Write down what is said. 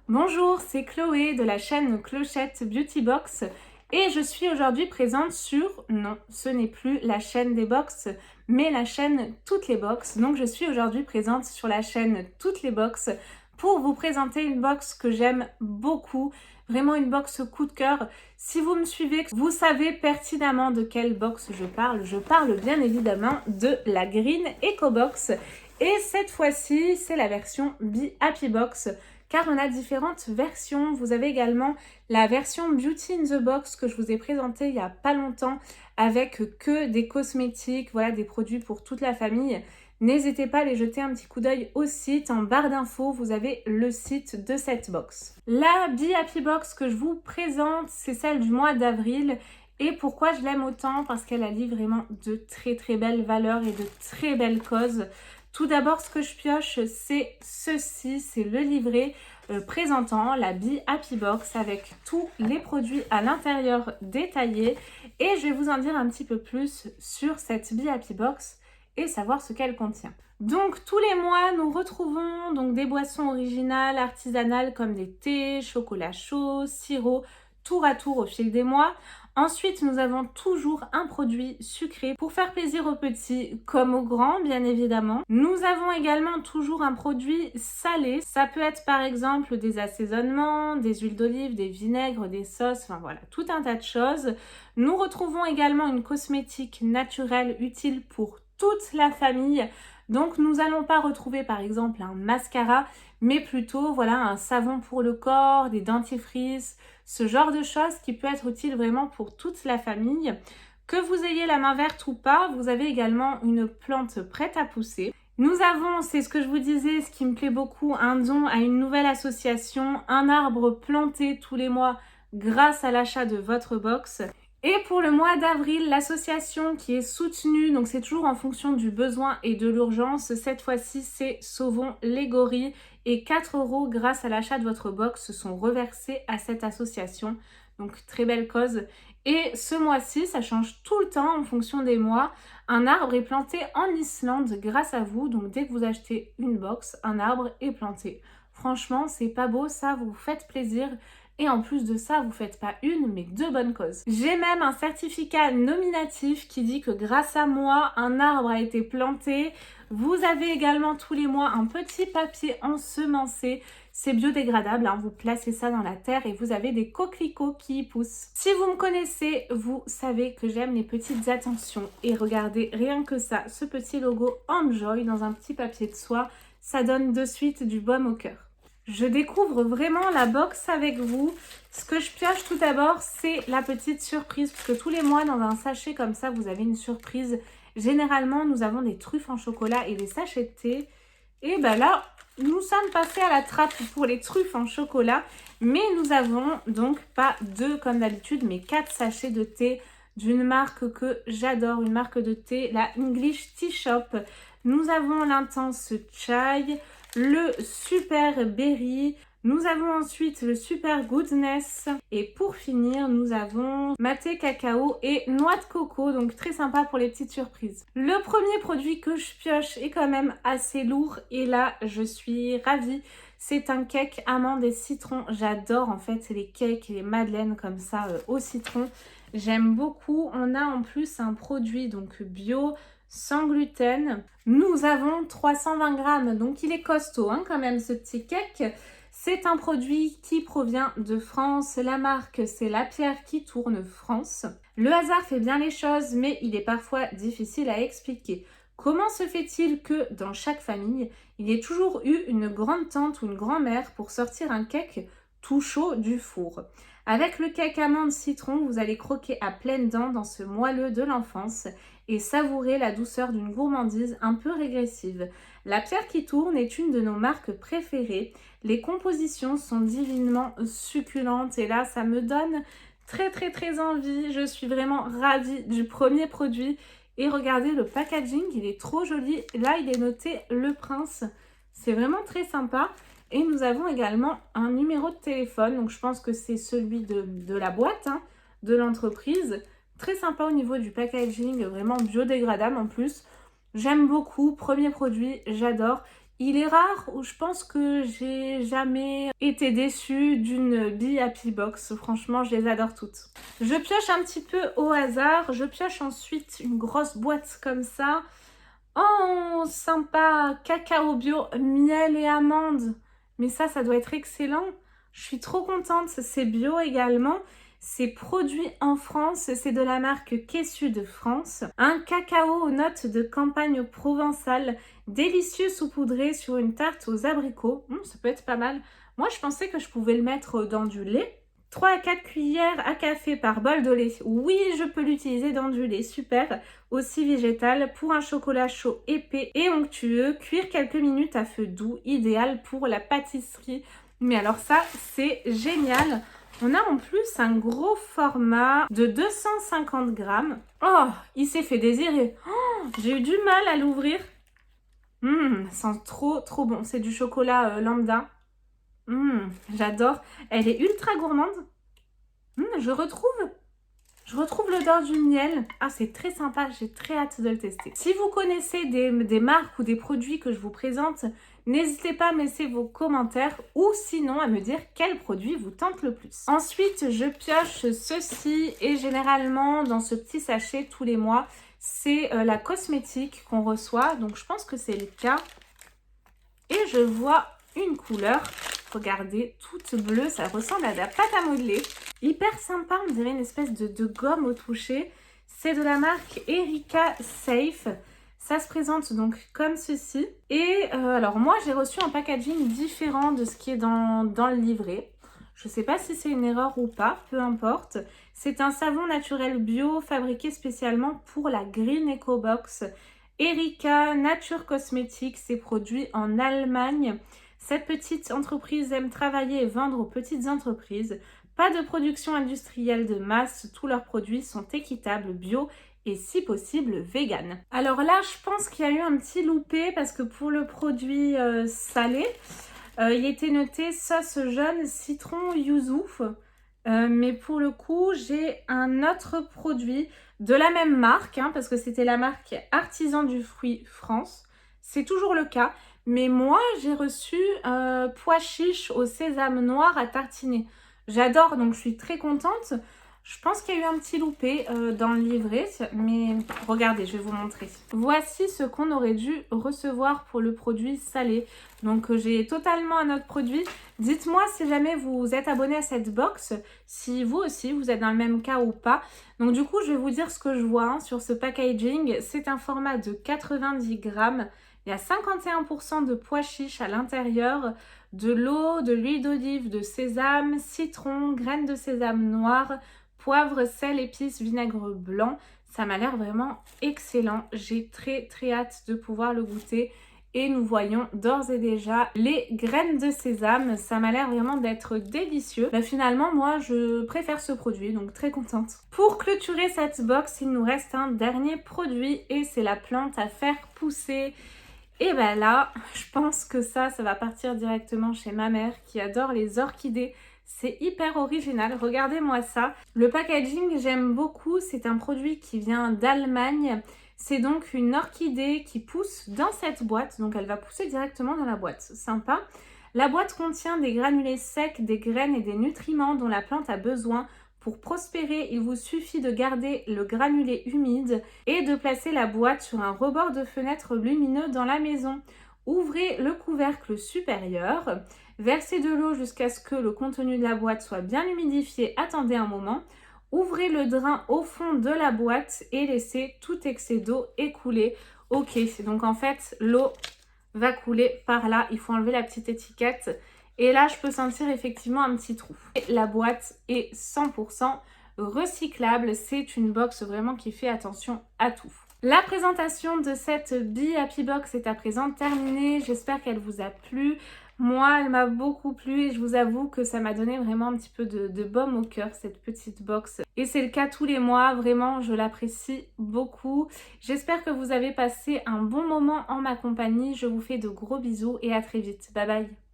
Bonjour, c'est Chloé de la chaîne Clochette Beauty Box et je suis aujourd'hui présente sur, non, ce n'est plus la chaîne des box, mais la chaîne Toutes les box. Donc je suis aujourd'hui présente sur la chaîne Toutes les box pour vous présenter une box que j'aime beaucoup, vraiment une box coup de cœur. Si vous me suivez, vous savez pertinemment de quelle box je parle. Je parle bien évidemment de la Green Eco Box et cette fois-ci, c'est la version Be Happy Box. Car on a différentes versions. Vous avez également la version Beauty in the Box que je vous ai présentée il n'y a pas longtemps avec que des cosmétiques, voilà, des produits pour toute la famille. N'hésitez pas à les jeter un petit coup d'œil au site. En barre d'infos, vous avez le site de cette box. La Be Happy Box que je vous présente, c'est celle du mois d'avril. Et pourquoi je l'aime autant? Parce qu'elle allie vraiment de très très belles valeurs et de très belles causes. Tout d'abord, ce que je pioche, c'est ceci, c'est le livret présentant la Be Happy Box avec tous les produits à l'intérieur détaillés. Et je vais vous en dire un petit peu plus sur cette Be Happy Box et savoir ce qu'elle contient. Donc tous les mois, nous retrouvons donc des boissons originales, artisanales comme des thés, chocolat chaud, sirop, tour à tour au fil des mois. Ensuite, nous avons toujours un produit sucré pour faire plaisir aux petits comme aux grands, bien évidemment. Nous avons également toujours un produit salé. Ça peut être par exemple des assaisonnements, des huiles d'olive, des vinaigres, des sauces, enfin voilà, tout un tas de choses. Nous retrouvons également une cosmétique naturelle utile pour toute la famille. Donc nous n'allons pas retrouver par exemple un mascara, mais plutôt voilà un savon pour le corps, des dentifrices, ce genre de choses qui peut être utile vraiment pour toute la famille. Que vous ayez la main verte ou pas, vous avez également une plante prête à pousser. Nous avons, c'est ce que je vous disais, ce qui me plaît beaucoup, un don à une nouvelle association, un arbre planté tous les mois grâce à l'achat de votre box. Et pour le mois d'avril, l'association qui est soutenue, donc c'est toujours en fonction du besoin et de l'urgence, cette fois-ci c'est Sauvons les gorilles et 4 € grâce à l'achat de votre box sont reversés à cette association. Donc très belle cause. Et ce mois-ci, ça change tout le temps en fonction des mois. Un arbre est planté en Islande grâce à vous. Donc dès que vous achetez une box, un arbre est planté. Franchement, c'est pas beau, ça vous faites plaisir. Et en plus de ça, vous faites pas une, mais deux bonnes causes. J'ai même un certificat nominatif qui dit que grâce à moi, un arbre a été planté. Vous avez également tous les mois un petit papier ensemencé. C'est biodégradable, hein. Vous placez ça dans la terre et vous avez des coquelicots qui y poussent. Si vous me connaissez, vous savez que j'aime les petites attentions. Et regardez, rien que ça, ce petit logo Enjoy dans un petit papier de soie, ça donne de suite du baume au cœur. Je découvre vraiment la box avec vous. Ce que je pioche tout d'abord, c'est la petite surprise. Parce que tous les mois, dans un sachet comme ça, vous avez une surprise. Généralement, nous avons des truffes en chocolat et des sachets de thé. Et ben là, nous sommes passés à la trappe pour les truffes en chocolat. Mais nous avons donc pas 2 comme d'habitude, mais 4 sachets de thé d'une marque que j'adore. Une marque de thé, la English Tea Shop. Nous avons l'intense chai, le super berry, nous avons ensuite le super goodness et pour finir nous avons maté cacao et noix de coco, donc très sympa pour les petites surprises. Le premier produit que je pioche est quand même assez lourd et là je suis ravie. C'est un cake amande et citron. J'adore en fait les cakes et les madeleines comme ça au citron. J'aime beaucoup. On a en plus un produit donc bio, sans gluten. Nous avons 320 grammes, donc il est costaud hein, quand même ce petit cake. C'est un produit qui provient de France. La marque, c'est La Pierre qui tourne France. Le hasard fait bien les choses, mais il est parfois difficile à expliquer. Comment se fait-il que dans chaque famille, il y ait toujours eu une grande tante ou une grand-mère pour sortir un cake tout chaud du four? Avec le cake amande citron, vous allez croquer à pleines dents dans ce moelleux de l'enfance et savourer la douceur d'une gourmandise un peu régressive. La Pierre qui tourne est une de nos marques préférées. Les compositions sont divinement succulentes et là, ça me donne très envie. Je suis vraiment ravie du premier produit. Et regardez le packaging, il est trop joli. Là, il est noté Le Prince. C'est vraiment très sympa. Et nous avons également un numéro de téléphone. Donc, je pense que c'est celui de la boîte, hein, de l'entreprise. Très sympa au niveau du packaging, vraiment biodégradable en plus. J'aime beaucoup. Premier produit, j'adore. Il est rare où je pense que j'ai jamais été déçue d'une Be Happy Box. Franchement, je les adore toutes. Je pioche un petit peu au hasard. Je pioche ensuite une grosse boîte comme ça. Oh, sympa, cacao bio, miel et amandes. Mais ça doit être excellent. Je suis trop contente, c'est bio également. C'est produit en France, c'est de la marque Kessu de France. Un cacao aux notes de campagne provençale, délicieux saupoudré sur une tarte aux abricots. Ça peut être pas mal. Moi, je pensais que je pouvais le mettre dans du lait. 3 à 4 cuillères à café par bol de lait. Oui, je peux l'utiliser dans du lait, super. Aussi végétal pour un chocolat chaud épais et onctueux. Cuire quelques minutes à feu doux, idéal pour la pâtisserie. Mais alors ça, c'est génial. On a en plus un gros format de 250 grammes. Oh, il s'est fait désirer. Oh, j'ai eu du mal à l'ouvrir. Ça sent trop bon. C'est du chocolat lambda. J'adore. Elle est ultra gourmande. Je retrouve l'odeur du miel. Ah, c'est très sympa. J'ai très hâte de le tester. Si vous connaissez des marques ou des produits que je vous présente, n'hésitez pas à me laisser vos commentaires ou sinon à me dire quel produit vous tente le plus. Ensuite, je pioche ceci et généralement dans ce petit sachet tous les mois, c'est la cosmétique qu'on reçoit. Donc, je pense que c'est le cas. Et je vois une couleur. Regardez, toute bleue, ça ressemble à de la pâte à modeler. Hyper sympa, on dirait une espèce de gomme au toucher. C'est de la marque Erika Safe. Ça se présente donc comme ceci. Et alors moi, j'ai reçu un packaging différent de ce qui est dans le livret. Je ne sais pas si c'est une erreur ou pas, peu importe. C'est un savon naturel bio fabriqué spécialement pour la Green Eco Box. Erika Nature Cosmetics, c'est produit en Allemagne. Cette petite entreprise aime travailler et vendre aux petites entreprises. Pas de production industrielle de masse, tous leurs produits sont équitables, bio et si possible vegan. Alors là, je pense qu'il y a eu un petit loupé parce que pour le produit salé, il était noté sauce jaune citron yuzu. Mais pour le coup, j'ai un autre produit de la même marque, parce que c'était la marque Artisan du fruit France. C'est toujours le cas. Mais moi, j'ai reçu pois chiches au sésame noir à tartiner. J'adore, donc je suis très contente. Je pense qu'il y a eu un petit loupé dans le livret, mais regardez, je vais vous montrer. Voici ce qu'on aurait dû recevoir pour le produit salé. Donc j'ai totalement un autre produit. Dites-moi si jamais vous êtes abonné à cette box, si vous aussi vous êtes dans le même cas ou pas. Donc du coup, je vais vous dire ce que je vois sur ce packaging. C'est un format de 90 grammes. Il y a 51% de pois chiches à l'intérieur, de l'eau, de l'huile d'olive, de sésame, citron, graines de sésame noir, poivre, sel, épices, vinaigre blanc. Ça m'a l'air vraiment excellent. J'ai très hâte de pouvoir le goûter. Et nous voyons d'ores et déjà les graines de sésame. Ça m'a l'air vraiment d'être délicieux. Finalement, moi, je préfère ce produit, donc très contente. Pour clôturer cette box, il nous reste un dernier produit et c'est la plante à faire pousser. Et là, je pense que ça va partir directement chez ma mère qui adore les orchidées. C'est hyper original, regardez-moi ça. Le packaging, j'aime beaucoup, c'est un produit qui vient d'Allemagne. C'est donc une orchidée qui pousse dans cette boîte, donc elle va pousser directement dans la boîte, sympa. La boîte contient des granulés secs, des graines et des nutriments dont la plante a besoin. Pour prospérer, il vous suffit de garder le granulé humide et de placer la boîte sur un rebord de fenêtre lumineux dans la maison. Ouvrez le couvercle supérieur, versez de l'eau jusqu'à ce que le contenu de la boîte soit bien humidifié, attendez un moment. Ouvrez le drain au fond de la boîte et laissez tout excès d'eau écouler. Ok, donc en fait, l'eau va couler par là. Il faut enlever la petite étiquette. Et là, je peux sentir effectivement un petit trou. Et la boîte est 100% recyclable. C'est une box vraiment qui fait attention à tout. La présentation de cette Be Happy Box est à présent terminée. J'espère qu'elle vous a plu. Moi, elle m'a beaucoup plu et je vous avoue que ça m'a donné vraiment un petit peu de baume au cœur, cette petite box. Et c'est le cas tous les mois, vraiment, je l'apprécie beaucoup. J'espère que vous avez passé un bon moment en ma compagnie. Je vous fais de gros bisous et à très vite. Bye bye.